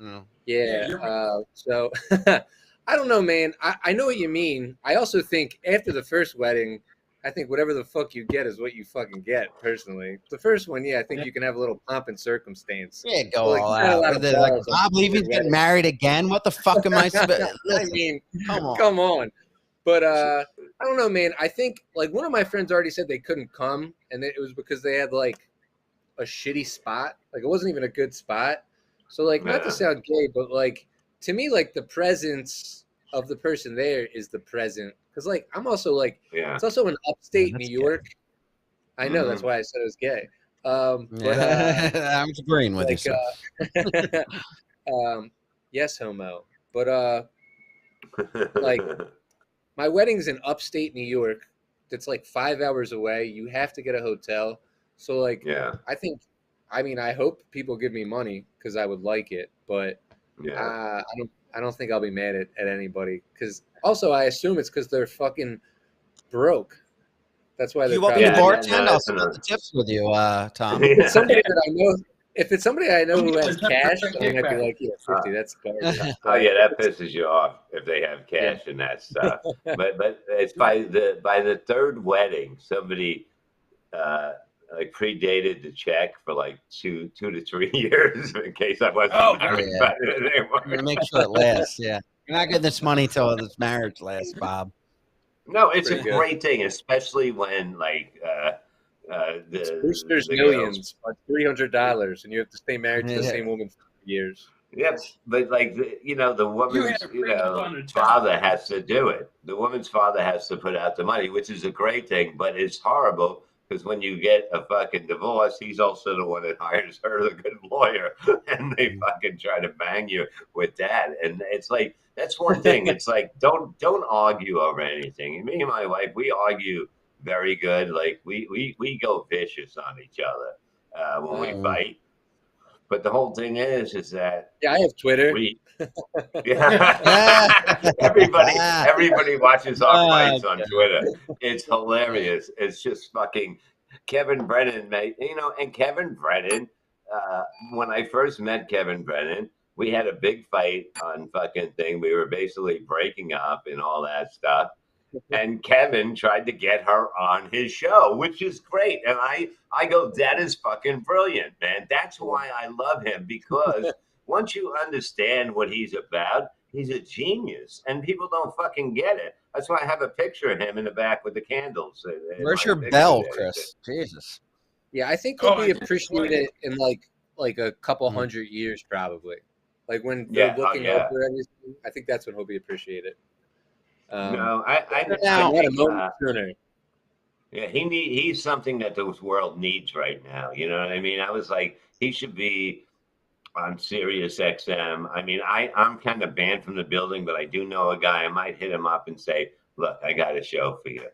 No. Yeah. Yeah, So I don't know, man. I know what you mean. I also think after the first wedding, I think whatever the fuck you get is what you fucking get. Personally, the first one, yeah, I think you can have a little pomp and circumstance. Yeah, go But, like, all you got a out. lot What of are they, like, balls on Bob Levy's your getting wedding. married again? What the fuck am I supposed? I Listen, mean, come on. come on. But I don't know, man. I think like one of my friends already said they couldn't come, and it was because they had like a shitty spot. Like it wasn't even a good spot. So like, not to Yeah. sound gay, but like to me, like the presence of the person there is the present. Because like I'm also like Yeah. it's also in upstate that's New York. I know that's Mhm. why I said it was gay. But I'm agreeing with like you, sir. yes, homo. But like my wedding's in upstate New York. That's like 5 hours away. You have to get a hotel. So like yeah. I mean, I hope people give me money because I would like it, but Yeah. I don't think I'll be mad at anybody. Because also, I assume it's because they're fucking broke. That's why If they're you want me to probably. No, bartend, I'll that's split enough. the tips with you, Tom. If it's somebody Yeah. that I know, if it's somebody I know who has cash, I might be kickback. like, yeah, 50. That's garbage. Oh But yeah, if that it's- pisses you off if they have Yeah. cash and that stuff. But it's by the third wedding, somebody like predated the check for like 2 to 3 years in case I wasn't Oh, married yeah. by it anymore. I'm gonna make sure it lasts. Yeah, you're not getting this money till this marriage lasts, Bob. No, it's a Pretty good. great thing, especially when like It's Brewster's the girls. Millions, but $300, and you have to stay married to the Yeah. same woman for years. Yep, but like the You woman's had a pre-fund check. father has to do it. The woman's father has to put out the money, which is a great thing, but it's horrible because when you get a fucking divorce, he's also the one that hires her, the good lawyer, and they fucking try to bang you with that. And it's like that's one thing. It's like don't argue over anything. Me and my wife, we argue very good. Like we go vicious on each other when we fight. But the whole thing is that Yeah, I have Twitter. everybody watches our fights on Okay. Twitter. It's hilarious. It's just fucking Kevin Brennan, mate. And Kevin Brennan, when I first met Kevin Brennan, we had a big fight on fucking thing. We were basically breaking up and all that stuff. And Kevin tried to get her on his show, which is great. And I go, that is fucking brilliant, man. That's why I love him, because once you understand what he's about, he's a genius. And people don't fucking get it. That's why I have a picture of him in the back with the candles. Where's your bell, Chris? Jesus. Yeah, I think he'll Oh, be I- appreciated in like a couple Mm. 100 years, probably. Like when they're Yeah, oh, looking yeah. over everything, I think that's when he'll be appreciated. No, I Now- Not a think, moment sooner. yeah, he's something that the world needs right now. You know what I mean? I was like, he should be on Sirius XM. I mean, I'm kind of banned from the building, but I do know a guy. I might hit him up and say, look, I got a show for you,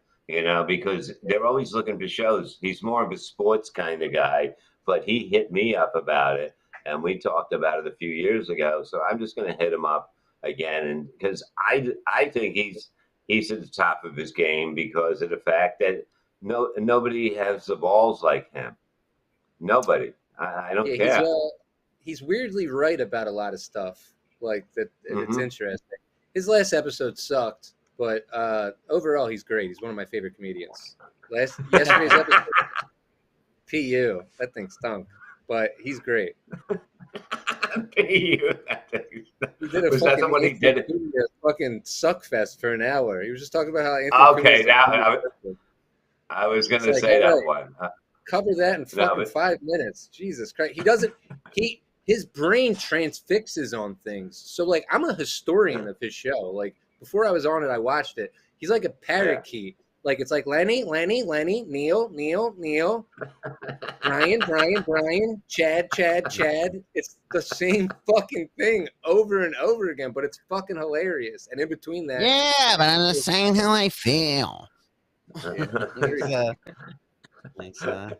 because they're always looking for shows. He's more of a sports kind of guy, but he hit me up about it, and we talked about it a few years ago. So I'm just going to hit him up again, and because I think he's at the top of his game because of the fact that nobody has the balls like him. Nobody. I don't Yeah, care. he's weirdly right about a lot of stuff like that, and it's Mhm. interesting. His last episode sucked, but overall he's great. He's one of my favorite comedians. Yesterday's episode, PU, that thing stunk, but he's great. He He did a Was that fucking the one he did? Anthony Cumia fucking suck fest for an hour. He was just talking about how Anthony Okay, Cumia's now the I was going It's to like, say all that right. one. cover that in fucking but- 5 minutes. Jesus Christ. He doesn't his brain transfixes on things. So like I'm a historian of his show. Like before I was on it, I watched it. He's like a parakeet. Like it's like Lenny, Neil, Brian, Chad. It's the same fucking thing over and over again, but it's fucking hilarious. And in between that, Yeah, but I'm just saying how I feel.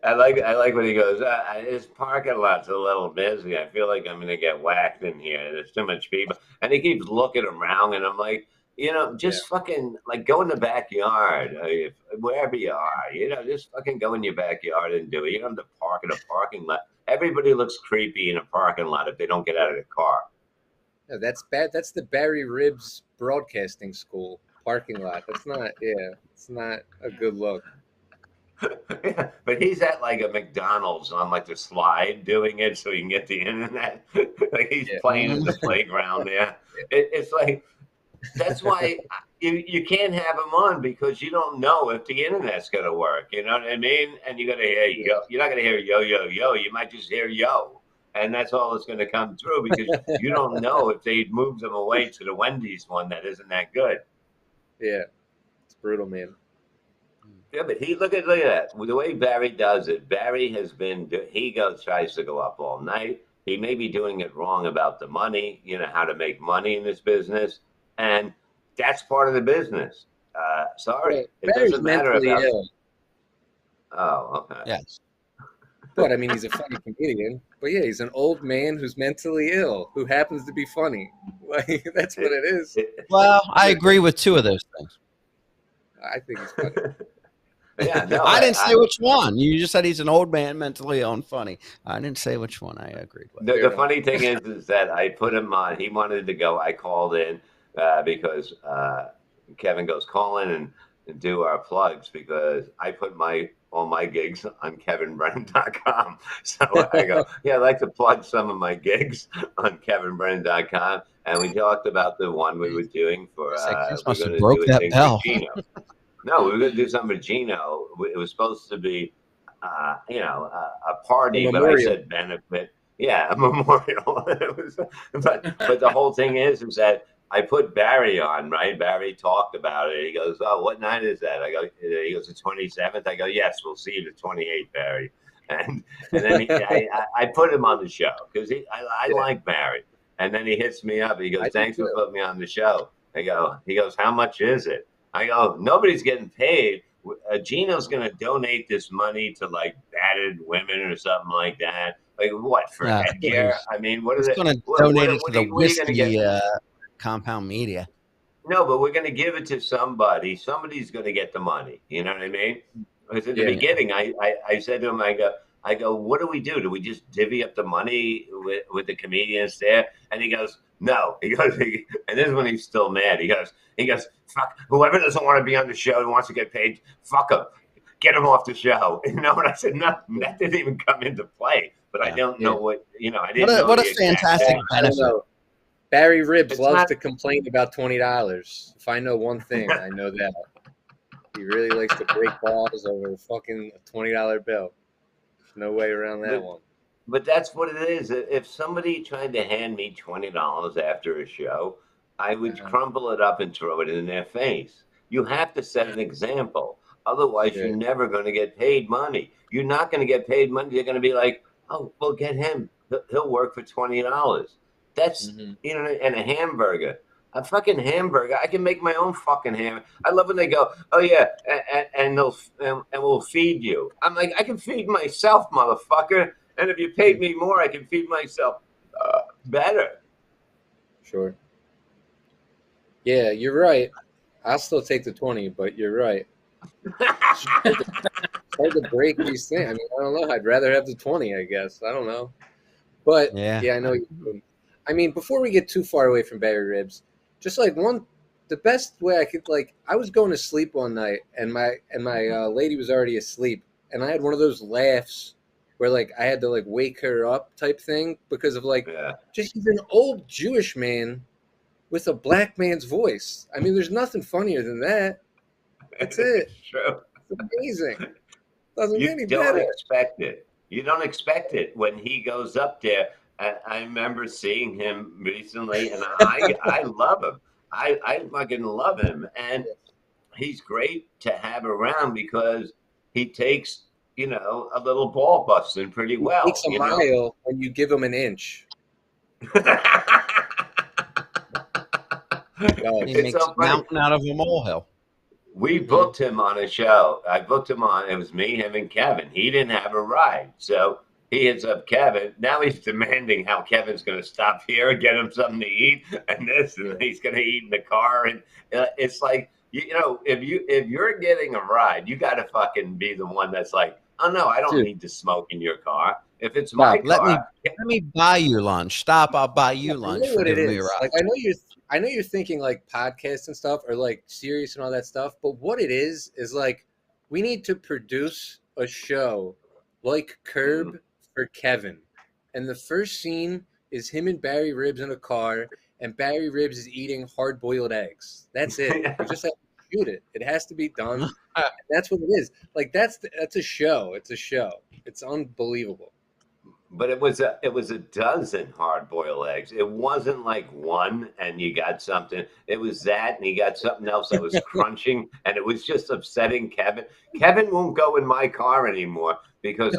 I like when he goes, his parking lot's a little busy. I feel like I'm going to get whacked in here. There's too much people. And he keeps looking around, and I'm like, just fucking, like, go in the backyard, wherever you are, just fucking go in your backyard and do it. You don't have to park in a parking lot. Everybody looks creepy in a parking lot if they don't get out of the car. No, that's bad. That's the Barry Ribs Broadcasting School parking lot. That's not. Yeah, it's not a good look. Yeah, but he's at like a McDonald's on like the slide doing it so he can get the internet. Like he's Yeah. playing in the playground there. It's like that's why you can't have him on because you don't know if the internet's gonna work. You know what I mean? And you're gonna hear yo. You're not gonna hear yo yo yo. You might just hear yo, and that's all that's gonna come through because you don't know if they moved them away to the Wendy's one that isn't that good. Yeah, it's brutal, man. Yeah, but look at that. The way Barry does it, Barry has been tries to go up all night. He may be doing it wrong about the money, how to make money in this business, and that's part of the business. Sorry, Well, it Barry's doesn't matter mentally about. ill, Oh, okay. Yes. but I mean, he's a funny comedian. But yeah, he's an old man who's mentally ill who happens to be funny. Like that's what it is. Well, I agree with two of those things. I think he's funny. Yeah, no, I didn't say which one. You just said he's an old man, mentally ill and funny. I didn't say which one. I agreed with. The funny thing is that I put him on. He wanted to go. I called in because Kevin goes, call in and do our plugs because I put all my gigs on kevinbrennan.com. So I go, yeah, I'd like to plug some of my gigs on kevinbrennan.com. And we talked about the one we were doing for must have broke that bell. No, we were going to do something with Gino. It was supposed to be, a party, but I said benefit. Yeah, a memorial. But the whole thing is that I put Barry on, right? Barry talked about it. He goes, oh, what night is that? He goes, the 27th. I go, yes, we'll see you the 28th, Barry. And then I put him on the show because I like Barry. And then he hits me up. He goes, thanks for putting me on the show. He goes, how much is it? I go, nobody's getting paid. Gino's going to donate this money to like battered women or something like that. Like what for headgear? I mean, what is it? Going to donate it to the whiskey compound media. No, but we're going to give it to somebody. Somebody's going to get the money. You know what I mean? Because in the beginning, I said to him, I go, what do we do? Do we just divvy up the money with the comedians there? And he goes, no. He goes, and this is when he's still mad. He goes, fuck, whoever doesn't want to be on the show and wants to get paid, fuck him. Get him off the show. And I said, no, that didn't even come into play. But I don't know what, I didn't know. What a fantastic benefit. Barry Ribs loves to complain about $20. If I know one thing, I know that. He really likes to break balls over a fucking $20 bill. No way around that one. But that's what it is. If somebody tried to hand me $20 after a show, I would crumple it up and throw it in their face. You have to set an example. Otherwise, you're never going to get paid money. You're not going to get paid money. You're going to be like, oh, well, get him. He'll work for $20. That's, and a hamburger. A fucking hamburger. I can make my own fucking hamburger. I love when they go, oh yeah, and we'll feed you. I'm like, I can feed myself, motherfucker. And if you paid me more, I can feed myself better. Sure. Yeah, you're right. I'll still take the 20, but you're right. It's hard to break these things. I mean, I don't know. I'd rather have the 20, I guess. I don't know. But yeah, I know. I mean, before we get too far away from Barry Ribs, just like the best way I could, like, I was going to sleep one night and my lady was already asleep, and I had one of those laughs where like I had to like wake her up type thing because of like just he's an old Jewish man with a black man's voice. I mean, there's nothing funnier than that. That's it. It's true. It's amazing. Doesn't get any You don't better. expect it. You don't expect it when he goes up there. I remember seeing him recently, and I love him. I fucking love him, and he's great to have around because he takes a little ball busting pretty well. He takes a mile when you give him an inch. He makes a mountain out of a molehill. We booked him on a show. I booked him on. It was me, him, and Kevin. He didn't have a ride, so he hits up Kevin. Now he's demanding how Kevin's going to stop here and get him something to eat, and he's going to eat in the car. And it's like if you're getting a ride, you got to fucking be the one that's like, oh no, I don't need to smoke in your car. If it's my Let me car, let me buy you lunch. Stop, I'll buy you I lunch know for what it giving me a is. ride. Like I know you're thinking like podcasts and stuff are like serious and all that stuff, but what it is like we need to produce a show like Curb for Kevin. And the first scene is him and Barry Ribs in a car, and Barry Ribs is eating hard-boiled eggs. That's it. We just have to shoot it. It has to be done. That's what it is. Like that's a show. It's a show. It's unbelievable. but it was a dozen hard boiled eggs. It wasn't like one and you got something. It was that and you got something else that was crunching, and it was just upsetting Kevin. Kevin won't go in my car anymore because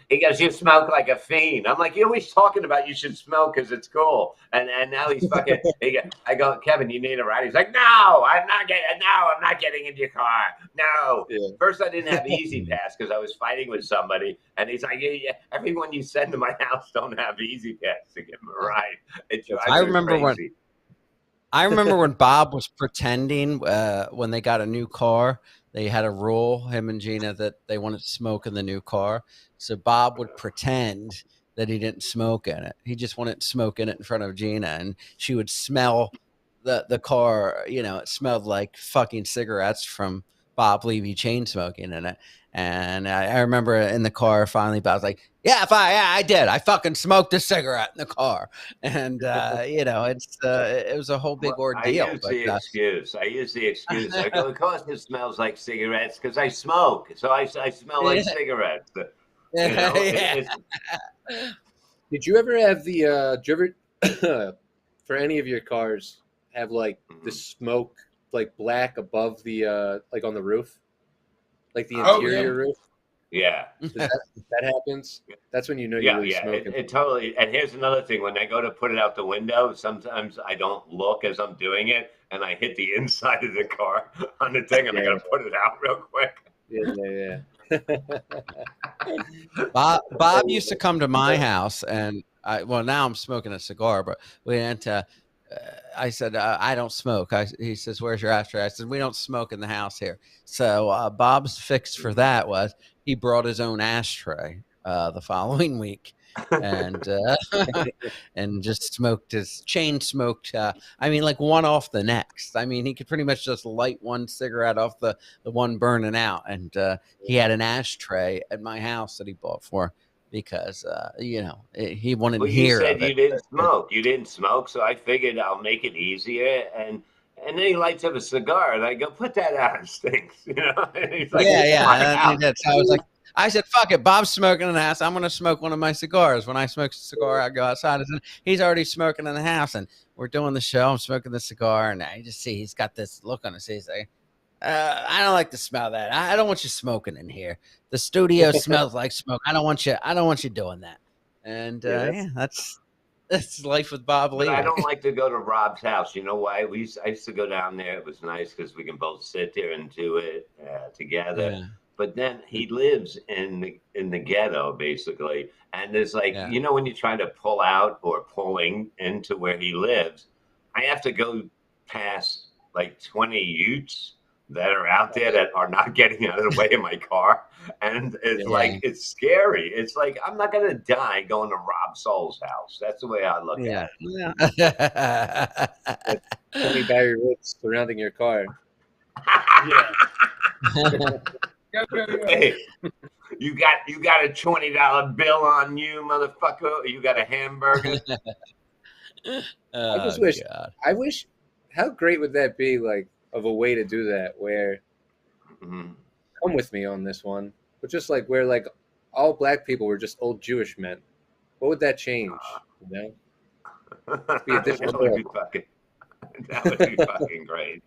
he goes, "You smoke like a fiend." I'm like, "You're always talking about you should smoke because it's cool." And now he's fucking. I go, "Kevin, you need a ride." He's like, "No, I'm not getting into your car. No." Yeah. First, I didn't have Easy Pass because I was fighting with somebody, and he's like, "Yeah, everyone you send to my house don't have Easy Pass to give them a ride." It drives I me remember crazy. when Bob was pretending when they got a new car, they had a rule, him and Gina, that they wanted to smoke in the new car. So Bob would pretend that he didn't smoke in it. He just wanted to smoke in it in front of Gina, and she would smell the car. You know, it smelled like fucking cigarettes from Bob Levy chain smoking in it. And I remember in the car, finally, Bob's like, yeah, I did. I fucking smoked a cigarette in the car. And, you know, it was a whole big ordeal. I use the excuse. I go, "Of course it smells like cigarettes because I smoke. So I smell like cigarettes." You know, it's Did you ever have did you ever for any of your cars have like the smoke like black above the like on the roof? Like the interior roof? yeah. That happens. That's when you know you're Yeah, really yeah, smoking. it totally. And here's another thing: when I go to put it out the window, sometimes I don't look as I'm doing it, and I hit the inside of the car on the thing, and I got to put it out real quick. Yeah. Bob used to come to my house, and now I'm smoking a cigar, but we went to. I said, I don't smoke. He says, "Where's your ashtray?" I said, "We don't smoke in the house here." So Bob's fix for that was he brought his own ashtray the following week, and and just smoked his chain smoked. I mean, like one off the next. I mean, he could pretty much just light one cigarette off the one burning out, and he had an ashtray at my house that he bought for. Because you know, he wanted to Well, you hear said of you it. didn't smoke. You didn't smoke, so I figured I'll make it easier. And then he lights up a cigar, and I go, "Put that out. It stinks." You know. And he's like, Yeah. "My And he house." did. So I said, fuck it. Bob's smoking in the house. I'm going to smoke one of my cigars. When I smoke a cigar, I go outside. And he's already smoking in the house, and we're doing the show. I'm smoking the cigar, and I just see he's got this look on his face. Like, I don't like to smell that. I don't want you smoking in here. The studio smells like smoke. I don't want you doing that. And that's life with Bob But I Levy. don't like to go to Rob's house. You know why? I used to go down there. It was nice because we can both sit there and do it together. Yeah. But then he lives in the ghetto, basically. And there's like, Yeah. you know, when you're trying to pull out or pulling into where he lives, I have to go past like 20 utes that are out there that are not getting out of the way of my car. And it's like, it's scary. It's like, I'm not going to die going to Rob Soul's house. That's the way I look at it. Yeah. Tony Barry Ribs surrounding your car. Hey, you got a $20 bill on you, motherfucker. You got a hamburger. I wish. How great would that be? Like of a way to do that, where come with me on this one, but just like where like all black people were just old Jewish men. What would that change? You know, That would be fucking great.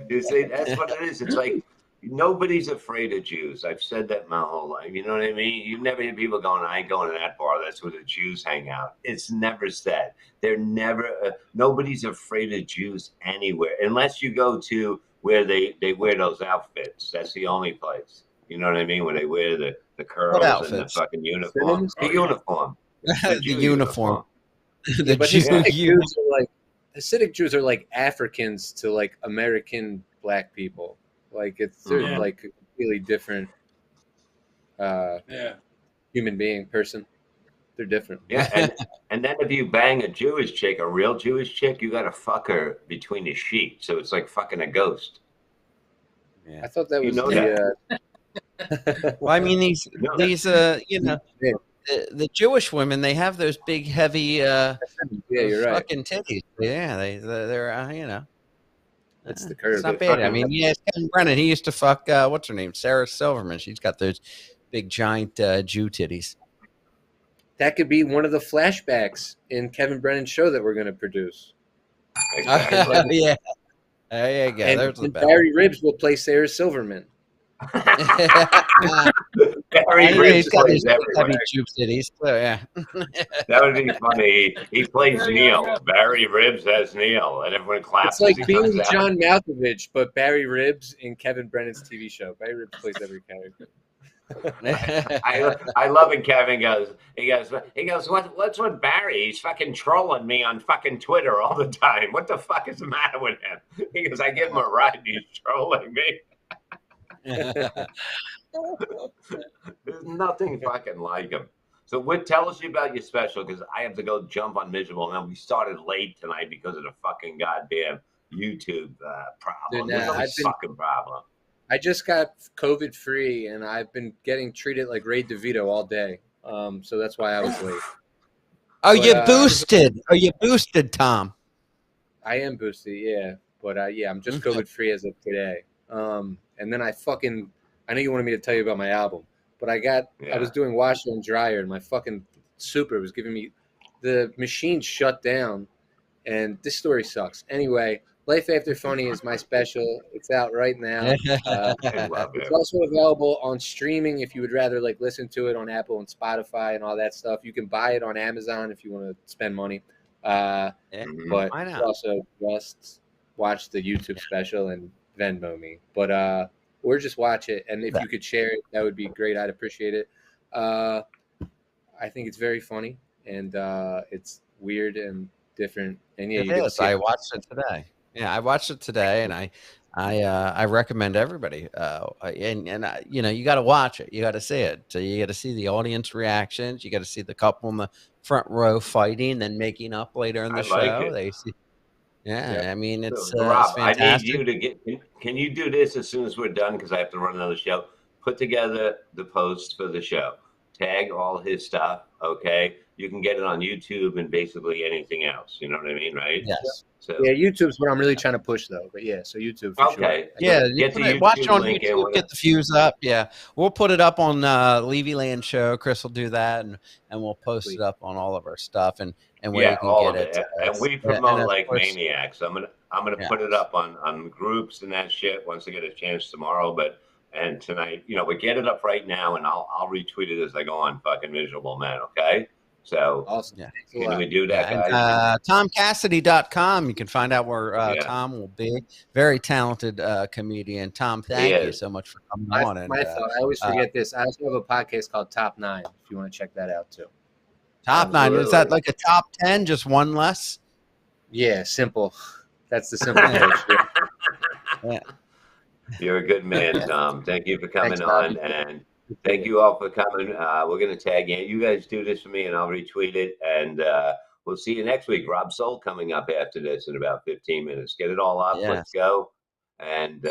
You see, that's what it is. It's like nobody's afraid of Jews. I've said that my whole life. You know what I mean? You never hear people going, "I ain't going to that bar. That's where the Jews hang out." It's never said. They're never. Nobody's afraid of Jews anywhere, unless you go to where they wear those outfits. That's the only place. You know what I mean? Where they wear the curls and the fucking uniform. The uniform. The uniform. But Hasidic Jews are like Africans to like American black people. Like they're like a completely different human being person. They're different. Yeah, and then if you bang a Jewish chick, a real Jewish chick, you got to fuck her between the sheets, so it's like fucking a ghost. Yeah. I thought that You was know Well, I mean, these you know, Yeah. the Jewish women, they have those big, heavy, yeah, you're right. fucking titties. Yeah, they're you know, That's the it's curve. not bad. I mean, yeah, Kevin Brennan, he used to fuck what's her name, Sarah Silverman. She's got those big, giant Jew titties. That could be one of the flashbacks in Kevin Brennan's show that we're going to produce. Exactly. Yeah, there you go. And There's the Barry Ribs will play Sarah Silverman. Barry Ribs He's got plays these heavy everywhere. Jew titties. So, yeah. That would be funny. He plays Neil. Barry Ribs as Neil, and everyone claps. It's like as he being comes out. John Malkovich, but Barry Ribs in Kevin Brennan's TV show. Barry Ribs plays every character. I love it. Kevin goes. He goes. What's with Barry? He's fucking trolling me on fucking Twitter all the time. What the fuck is the matter with him? He goes. I give him a ride. He's trolling me. There's nothing fucking like him. So, what tell us about your special? Because I have to go jump on Miserable. Now we started late tonight because of the fucking goddamn YouTube problem. Dude, There's nah, no fucking problem. I just got COVID free, and I've been getting treated like Ray DeVito all day. So that's why I was late. Oh, But, you boosted. Oh, you boosted, Tom. I am boosted, yeah. But yeah, I'm just COVID free as of today. And then I know you wanted me to tell you about my album, but I was doing washer and dryer, and my fucking super was giving me, the machine shut down, and this story sucks. Anyway, Life After Funny is my special. It's out right now. I love it. It's also available on streaming if you would rather like listen to it on Apple and Spotify and all that stuff. You can buy it on Amazon if you want to spend money. But Why you not? also just watch the YouTube special and Venmo me. But or just watch it, and if you could share it, that would be great. I'd appreciate it. I think it's very funny, and it's weird and different. And yeah, It you get to is. see I watched it today. Yeah, I watched it today, and I recommend everybody. You know, you got to watch it. You got to see it. So you got to see the audience reactions. You got to see the couple in the front row fighting, then making up later in the show. Like They see. Yeah, I mean, it's Rob, I fantastic. need you to get. Can you do this as soon as we're done? Because I have to run another show. Put together the post for the show. Tag all his stuff. Okay, you can get it on YouTube and basically anything else. You know what I mean, right? Yes. So, yeah, YouTube's what I'm really trying to push, though. But yeah, so YouTube. For okay. Sure. Yeah, Get the watch YouTube on link YouTube, in. get the views up. Yeah, we'll put it up on Levyland show. Chris will do that, and we'll post it up on all of our stuff and where you can all get of it. And we promote and like course, maniacs. I'm gonna put it up on groups and that shit once I get a chance tomorrow. And tonight, you know, we get it up right now, and I'll retweet it as I go on fucking Miserable Man. Okay. So Awesome. Yeah. Can we do that, guys? And, TomCassidy.com. You can find out where Tom will be. Very talented comedian. Tom, thank you so much for coming on. And, my fault. I always forget this. I also have a podcast called Top 9, if you want to check that out too. Top 9. Is that like a top 10, just one less? Yeah, simple. That's the simple approach. Yeah. You're a good man, Tom. Thank you for coming Thanks, on, Tom. and thank you all for coming. We're going to tag in. You guys do this for me, and I'll retweet it. And we'll see you next week. Rob Soul coming up after this in about 15 minutes. Get it all up. Yes. Let's go. And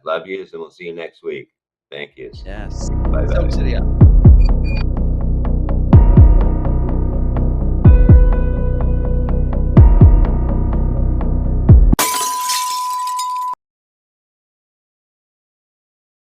love yous, and we'll see you next week. Thank you. Yes. Bye-bye. Silk City up.